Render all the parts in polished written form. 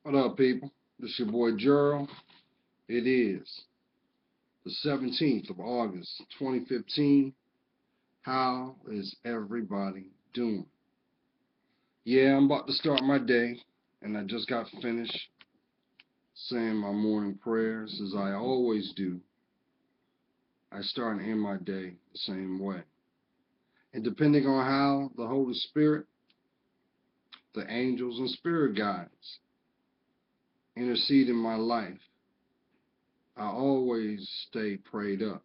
What up, people? This your boy Gerald. It is the 17th of August, 2015. How is everybody doing? Yeah, I'm about to start my day, and I just got finished saying my morning prayers as I always do. I start and end my day the same way. And depending on how the Holy Spirit, the angels, and spirit guides intercede in my life, I always stay prayed up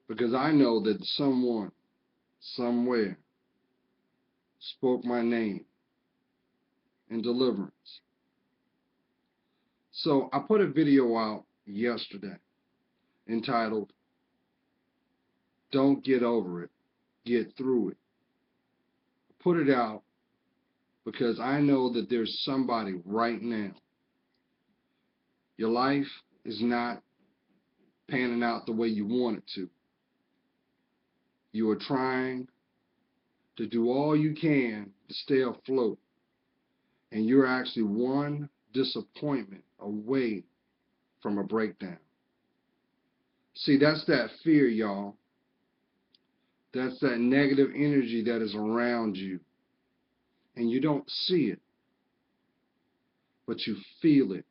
because I know that someone somewhere spoke my name in deliverance. So I put a video out yesterday entitled, Don't Get Over It, Get Through It. I put it out because I know that there's somebody right now. Your life is not panning out the way you want it to. You are trying to do all you can to stay afloat, and you're actually one disappointment away from a breakdown. See, that's that fear, y'all. That's that negative energy that is around you. And you don't see it, but you feel it.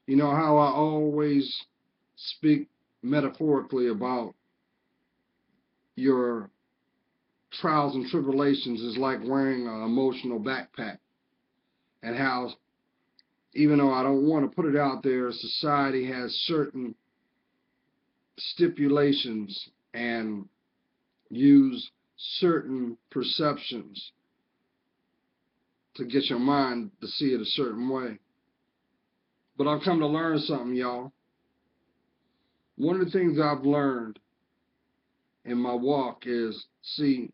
You know how I always speak metaphorically about your trials and tribulations is like wearing an emotional backpack. And how, even though I don't want to put it out there, society has certain stipulations and use certain perceptions to get your mind to see it a certain way. But I've come to learn something, y'all. One of the things I've learned in my walk is, see,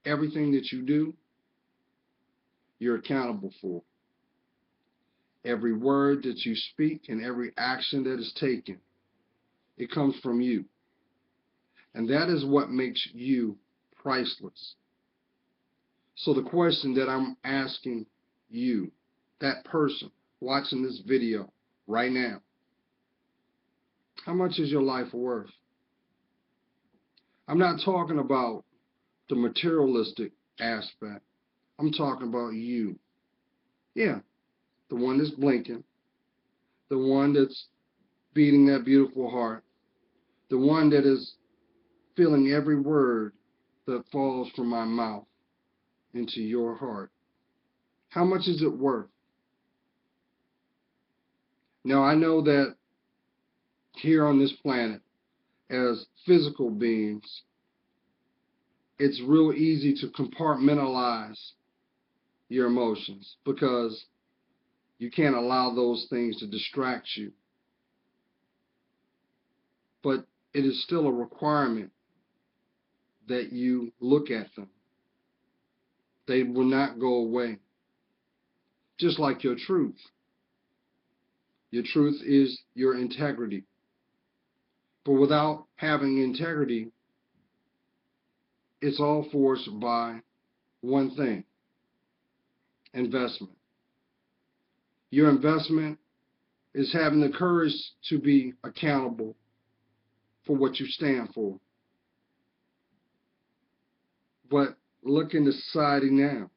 everything that you do, you're accountable for. Every word that you speak and every action that is taken, it comes from you. And that is what makes you priceless. So the question that I'm asking you, that person watching this video right now, how much is your life worth? I'm not talking about the materialistic aspect. I'm talking about you. Yeah, the one that's blinking, the one that's beating that beautiful heart, the one that is feeling every word that falls from my mouth into your heart. How much is it worth? Now, I know that here on this planet, as physical beings, it's real easy to compartmentalize your emotions because you can't allow those things to distract you. But it is still a requirement that you look at them. They will not go away. Just like your truth. Your truth is your integrity. But without having integrity, it's all forced by one thing: investment. Your investment is having the courage to be accountable for what you stand for. But look into society now.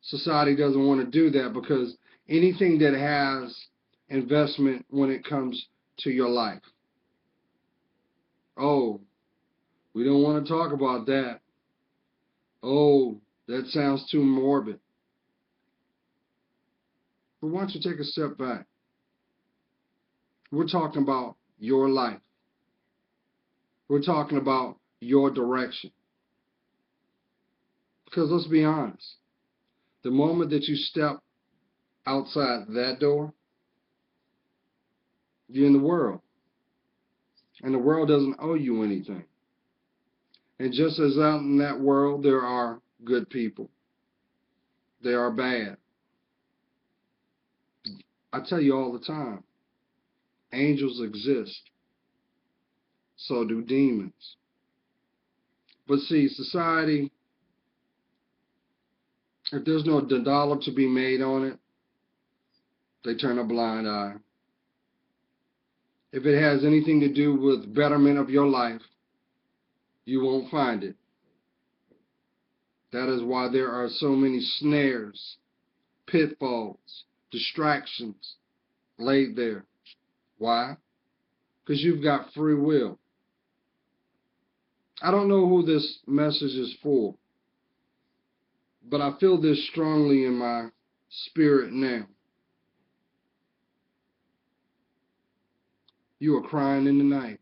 Society doesn't want to do that because anything that has investment when it comes to your life, oh, we don't want to talk about that. Oh, that sounds too morbid. But why don't you take a step back? We're talking about your life. We're talking about your direction. Because let's be honest, the moment that you step outside that door, you're in the world. And the world doesn't owe you anything. And just as out in that world there are good people, there are bad. I tell you all the time, angels exist. So do demons. But see, society If there's no dollar to be made on it, they turn a blind eye. If it has anything to do with betterment of your life, you won't find it. That is why there are so many snares, pitfalls, distractions laid there. Why? Because you've got free will. I don't know who this message is for, but I feel this strongly in my spirit now. You are crying in the night.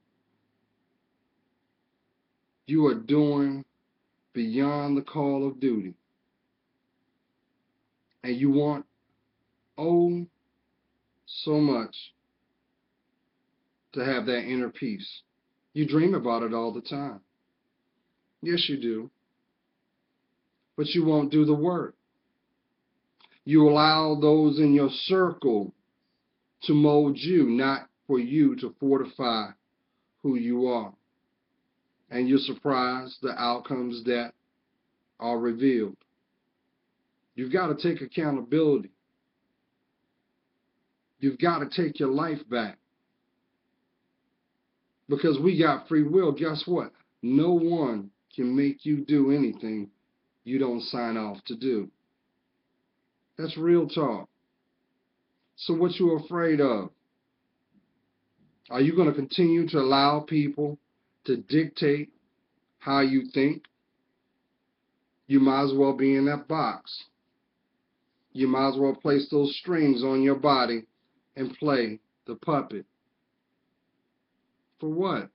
You are doing beyond the call of duty. And you want, oh, so much to have that inner peace. You dream about it all the time. Yes, you do. But you won't do the work. You allow those in your circle to mold you, not for you to fortify who you are. And you're surprised the outcomes that are revealed. You've got to take accountability. You've got to take your life back. Because we got free will. Guess what? No one can make you do anything you don't sign off to do. That's real talk. So what you afraid of? Are you going to continue to allow people to dictate how you think? You might as well be in that box. You might as well place those strings on your body and play the puppet. For what?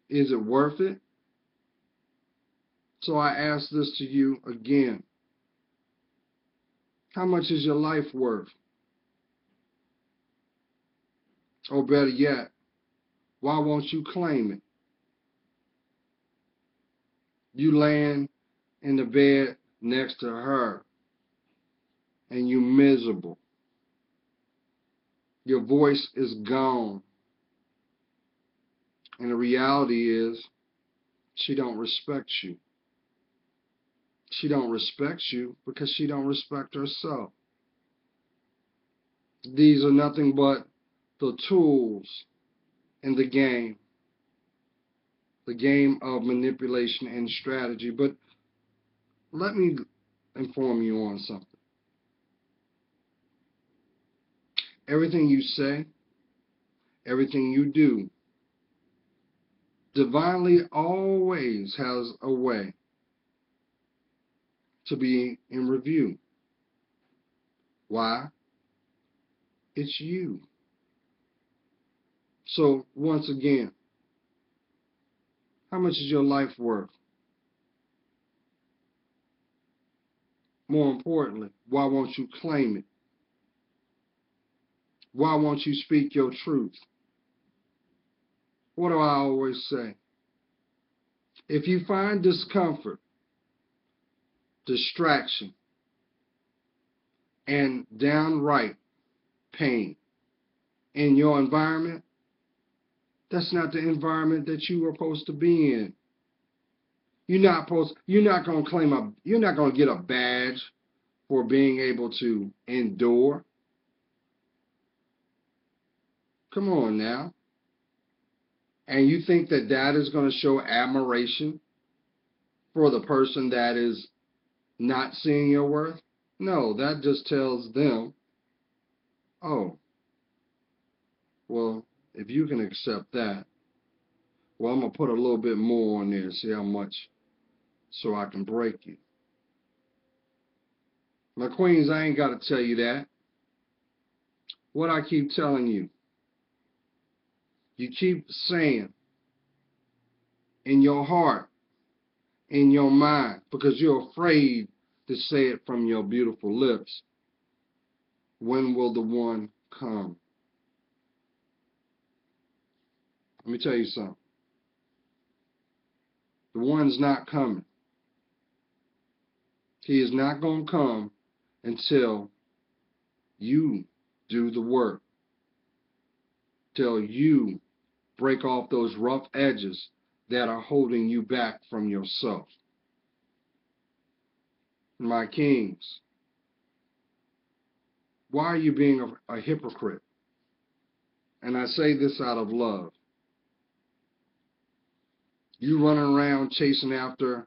Is it worth it? So I ask this to you again. How much is your life worth? Or better yet, why won't you claim it? You laying in the bed next to her and you miserable. Your voice is gone. And the reality is, she don't respect you. She don't respect you because she don't respect herself. These are nothing but the tools in the game of manipulation and strategy. But let me inform you on something. Everything you say, everything you do, divinely always has a way to be in review. Why? It's you. So once again, how much is your life worth? More importantly, why won't you claim it? Why won't you speak your truth? What do I always say? If you find discomfort, distraction, and downright pain in your environment, that's not the environment that you are supposed to be in. You're not going to get a badge for being able to endure. Come on now. And you think that that is going to show admiration for the person that is not seeing your worth? No, that just tells them, oh, well, if you can accept that, well, I'm going to put a little bit more on there, see how much, so I can break you. My queens, I ain't got to tell you that. What I keep telling you, you keep saying in your heart, in your mind, because you're afraid to say it from your beautiful lips, when will the one come? Let me tell you something. The one's not coming. He is not going to come until you do the work. Till you break off those rough edges that are holding you back from yourself. My kings, why are you being a hypocrite? And I say this out of love. You running around chasing after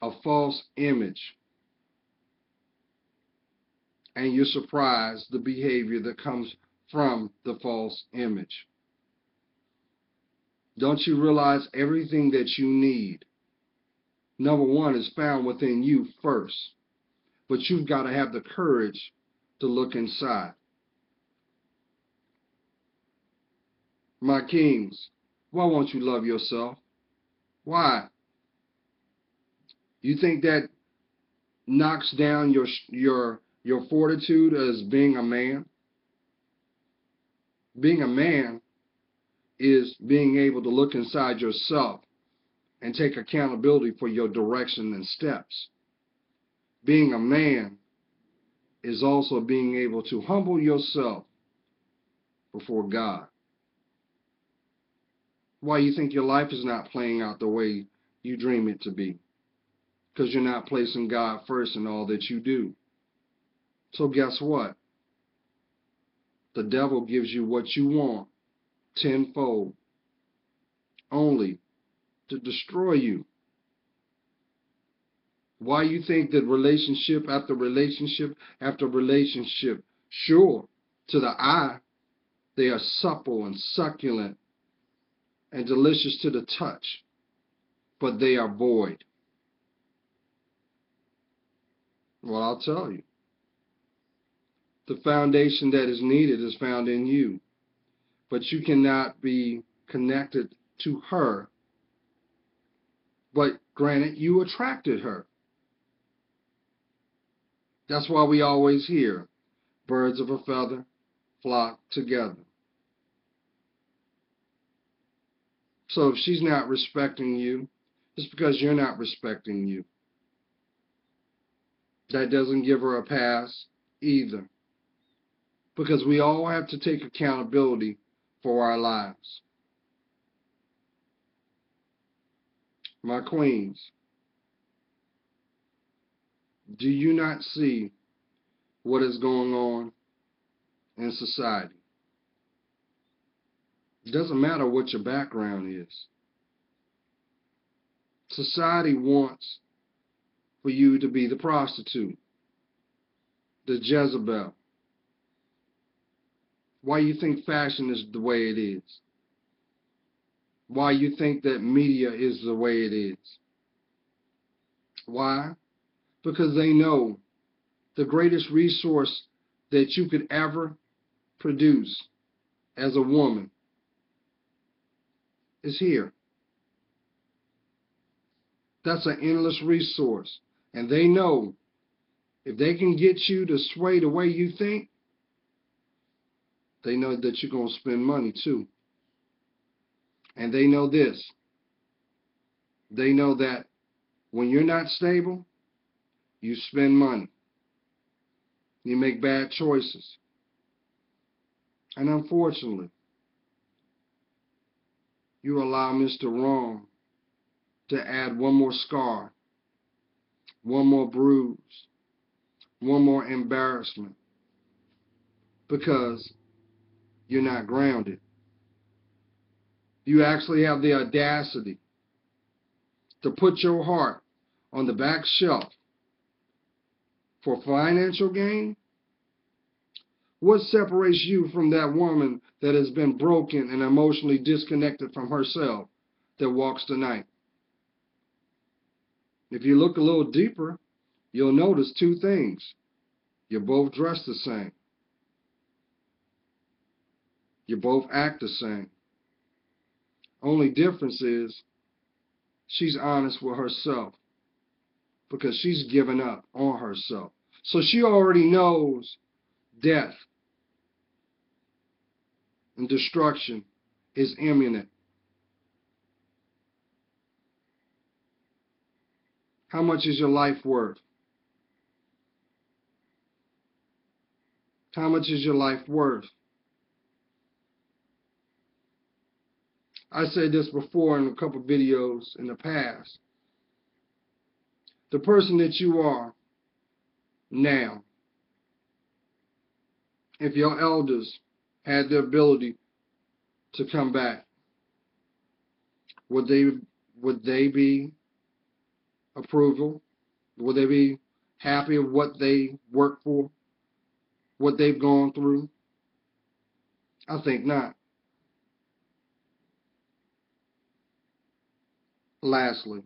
a false image, and you're surprised the behavior that comes from the false image. Don't you realize everything that you need, number one, is found within you first? But you've got to have the courage to look inside. My kings, why won't you love yourself? Why? You think that knocks down your fortitude as being a man? Being a man is being able to look inside yourself and take accountability for your direction and steps. Being a man is also being able to humble yourself before God. Why you think your life is not playing out the way you dream it to be? Because you're not placing God first in all that you do. So guess what? The devil gives you what you want tenfold, only to destroy you. Why you think that relationship after relationship after relationship, sure, to the eye, they are supple and succulent and delicious to the touch, but they are void. Well, I'll tell you. The foundation that is needed is found in you, but you cannot be connected to her. But granted, you attracted her. That's why we always hear, birds of a feather flock together. So if she's not respecting you, it's because you're not respecting you. That doesn't give her a pass either. Because we all have to take accountability for our lives. My queens, do you not see what is going on in society? It doesn't matter what your background is. Society wants for you to be the prostitute, the Jezebel. Why you think fashion is the way it is? Why you think that media is the way it is? Why? Because they know the greatest resource that you could ever produce as a woman is here. That's an endless resource. And they know if they can get you to sway the way you think, they know that you're going to spend money too. And they know this. They know that when you're not stable, you spend money. You make bad choices. And unfortunately, you allow Mr. Wrong to add one more scar, one more bruise, one more embarrassment, because you're not grounded. You actually have the audacity to put your heart on the back shelf for financial gain. What separates you from that woman that has been broken and emotionally disconnected from herself that walks the night? If you look a little deeper, you'll notice two things. You're both dressed the same. You both act the same. Only difference is she's honest with herself because she's given up on herself. So she already knows death and destruction is imminent. How much is your life worth? How much is your life worth? I said this before in a couple videos in the past. The person that you are Now, if your elders had the ability to come back, would they be approval? Would they be happy of what they worked for, what they've gone through? I think not. Lastly,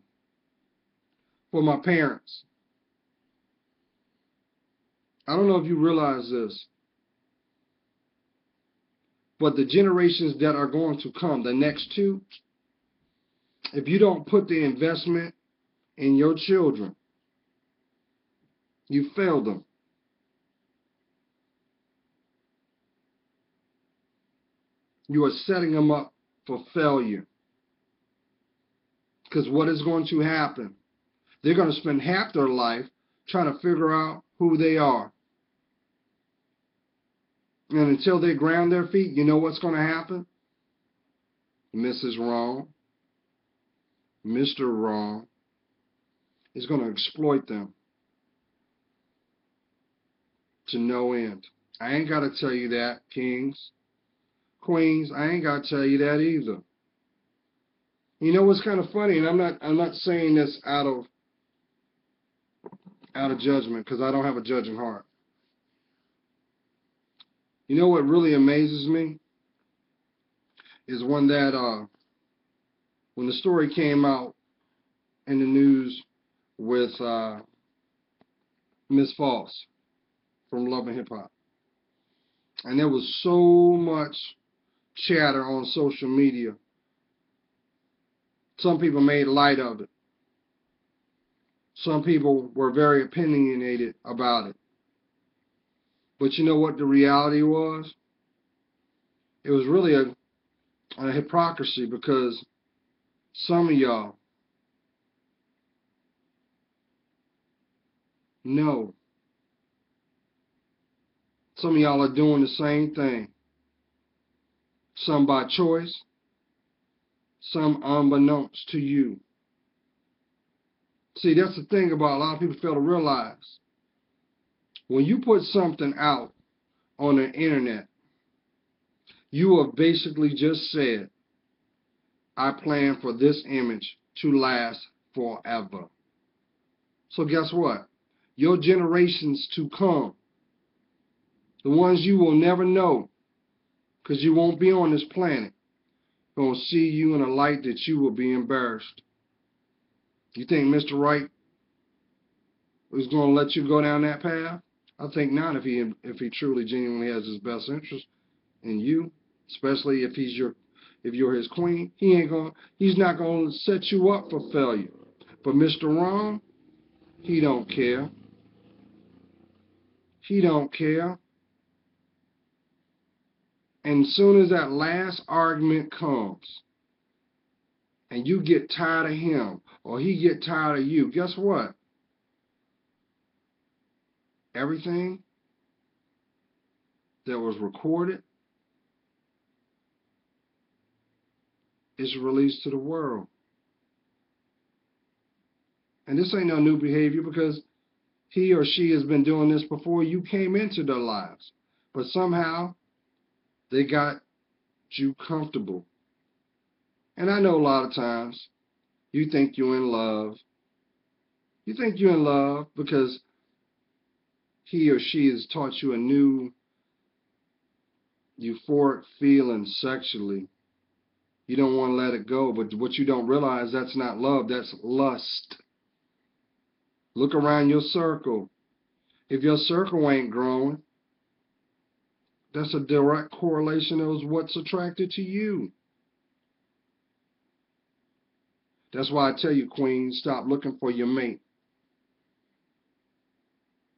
for my parents, I don't know if you realize this, but the generations that are going to come, the next two, if you don't put the investment in your children, you failed them. You are setting them up for failure. Because what is going to happen? They're going to spend half their life trying to figure out who they are. And until they ground their feet, you know what's going to happen? Mrs. Wrong, Mr. Wrong is going to exploit them to no end. I ain't got to tell you that, kings, queens. I ain't got to tell you that either. You know what's kind of funny, and I'm not saying this out of judgment, because I don't have a judging heart. You know what really amazes me is when the story came out in the news with Miss Foss from Love and Hip Hop, and there was so much chatter on social media. Some people made light of it. Some people were very opinionated about it. But you know what the reality was? It was really a hypocrisy, because some of y'all know. Some of y'all are doing the same thing. Some by choice, some unbeknownst to you. See, that's the thing about a lot of people fail to realize. When you put something out on the internet, you have basically just said, I plan for this image to last forever. So guess what? Your generations to come, the ones you will never know, because you won't be on this planet, going to see you in a light that you will be embarrassed. You think Mr. Right is going to let you go down that path? I think not, if he truly genuinely has his best interest in you, especially if you're his queen. He's not going to set you up for failure. But Mr. Wrong, he don't care. He don't care. And as soon as that last argument comes, and you get tired of him, or he get tired of you, guess what? Everything that was recorded is released to the world. And this ain't no new behavior, because he or she has been doing this before you came into their lives. But somehow they got you comfortable. And I know a lot of times you think you're in love. You think you're in love because he or she has taught you a new euphoric feeling sexually. You don't want to let it go, but what you don't realize, that's not love, that's lust. Look around your circle. If your circle ain't growing, that's a direct correlation of what's attracted to you. That's why I tell you, queen, stop looking for your mate.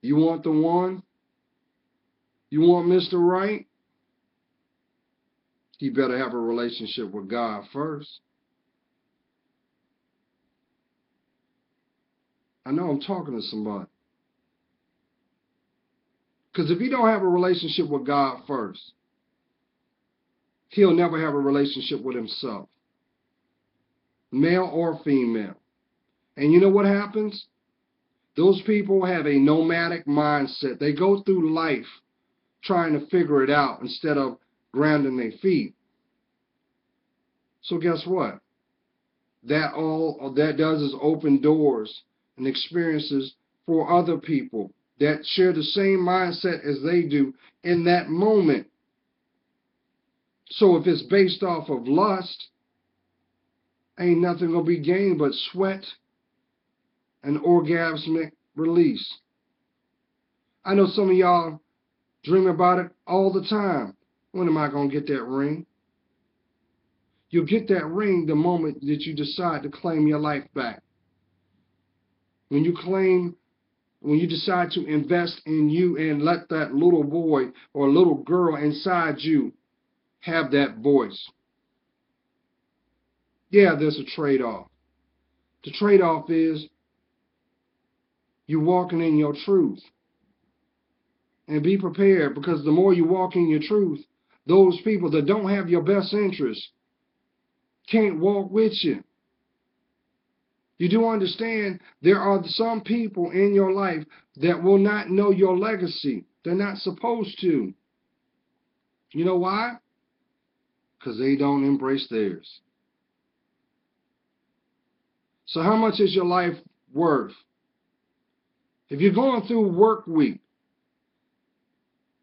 You want the one? You want Mr. Right? You better have a relationship with God first. I know I'm talking to somebody. Because if you don't have a relationship with God first, he'll never have a relationship with himself, male or female. And you know what happens? Those people have a nomadic mindset. They go through life trying to figure it out instead of grounding their feet. So guess what? All that does is open doors and experiences for other people that share the same mindset as they do in that moment. So if it's based off of lust, ain't nothing gonna be gained but sweat and orgasmic release. I know some of y'all dream about it all the time. When am I gonna get that ring? You'll get that ring the moment that you decide to claim your life back. When you decide to invest in you and let that little boy or little girl inside you have that voice. Yeah, there's a trade-off. The trade-off is you walking in your truth. And be prepared, because the more you walk in your truth, those people that don't have your best interest can't walk with you. You do understand there are some people in your life that will not know your legacy. They're not supposed to. You know why? Because they don't embrace theirs. So how much is your life worth? If you're going through work week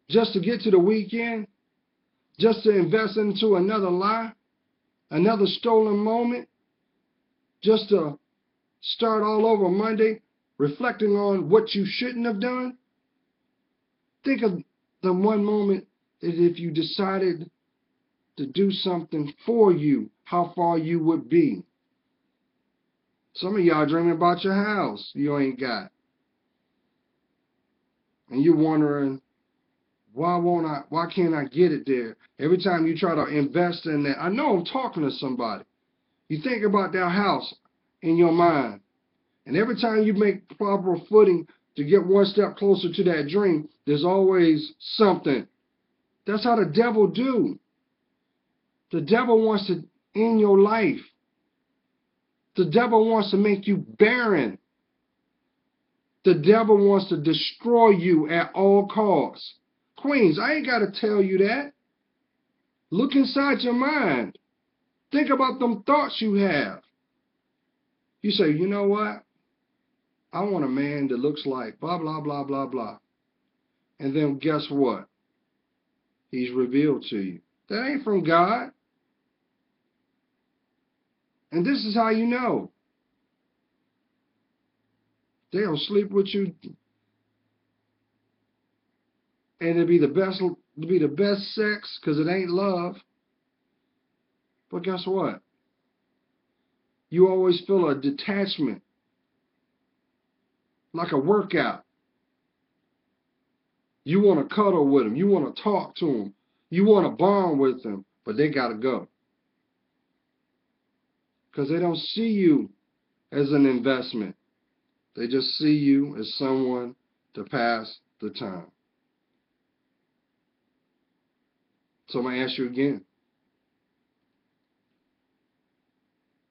just to get to the weekend, just to invest into another lie, another stolen moment, just to start all over Monday, reflecting on what you shouldn't have done, think of the one moment that if you decided to do something for you, how far you would be. Some of y'all dreaming about your house you ain't got. And you're wondering, why can't I get it there? Every time you try to invest in that, I know I'm talking to somebody. You think about that house in your mind. And every time you make proper footing to get one step closer to that dream, there's always something. That's how the devil do. The devil wants to end your life. The devil wants to make you barren. The devil wants to destroy you at all costs. Queens, I ain't got to tell you that. Look inside your mind. Think about them thoughts you have. You say, you know what? I want a man that looks like blah, blah, blah, blah, blah. And then guess what? He's revealed to you. That ain't from God. And this is how you know. They'll sleep with you, and it'll be the best sex, because it ain't love. But guess what? You always feel a detachment, like a workout. You want to cuddle with them. You want to talk to them. You want to bond with them, but they got to go. Because they don't see you as an investment. They just see you as someone to pass the time. So I'm going to ask you again.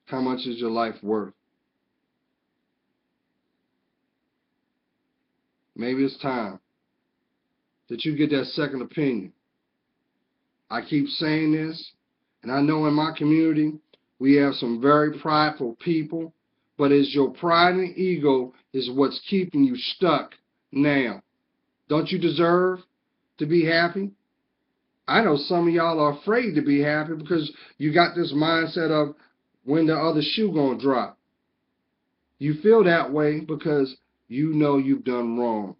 How much is your life worth? Maybe it's time that you get that second opinion. I keep saying this, and I know in my community we have some very prideful people, but it's your pride and ego is what's keeping you stuck now. Don't you deserve to be happy? I know some of y'all are afraid to be happy because you got this mindset of when the other shoe gonna drop. You feel that way because you know you've done wrong.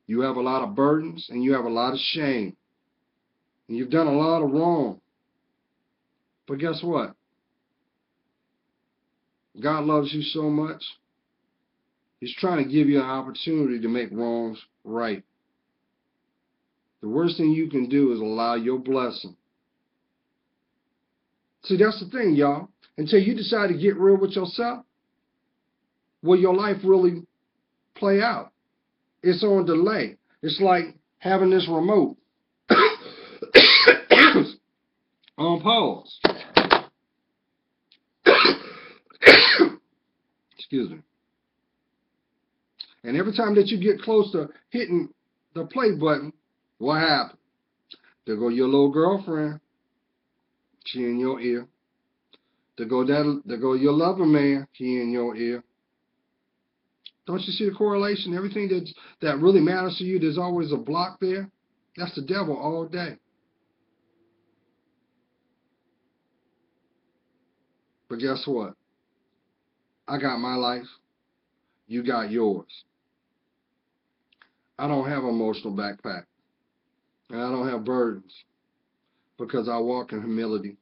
You have a lot of burdens and you have a lot of shame. And you've done a lot of wrong. But guess what? God loves you so much. He's trying to give you an opportunity to make wrongs right. The worst thing you can do is allow your blessing. See, that's the thing, y'all. Until you decide to get real with yourself, will your life really play out? It's on delay. It's like having this remote on pause. Excuse me. And every time that you get close to hitting the play button, what happens? There go your little girlfriend. She in your ear. There go your lover man. He in your ear. Don't you see the correlation? Everything that really matters to you, there's always a block there. That's the devil all day. But guess what? I got my life. You got yours. I don't have an emotional backpack. And I don't have burdens because I walk in humility.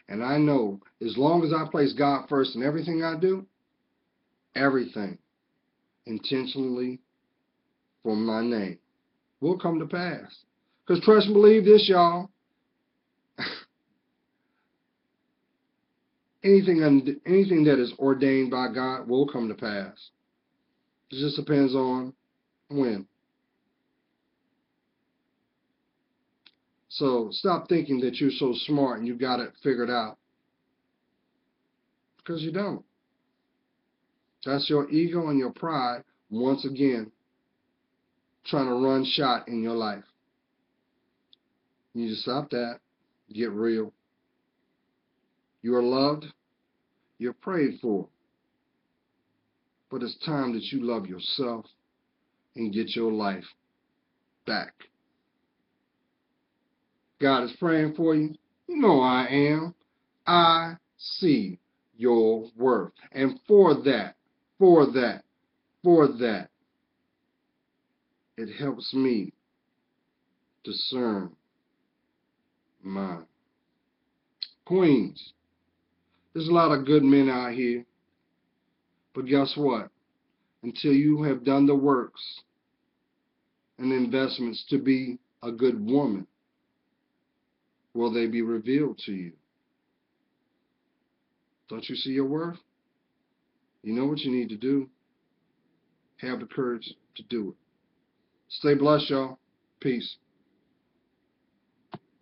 And I know as long as I place God first in everything I do, everything intentionally for my name will come to pass. Because trust and believe this, y'all. Anything that is ordained by God will come to pass. It just depends on when. So stop thinking that you're so smart and you got it figured out. Because you don't. That's your ego and your pride, once again, trying to run shot in your life. You need to stop that. Get real. You are loved. You're prayed for. But it's time that you love yourself and get your life back. God is praying for you. You know I am. I see your worth. And for that, it helps me discern mine. Queens, there's a lot of good men out here. But guess what? Until you have done the works and investments to be a good woman, will they be revealed to you? Don't you see your worth? You know what you need to do. Have the courage to do it. Stay blessed, y'all. Peace.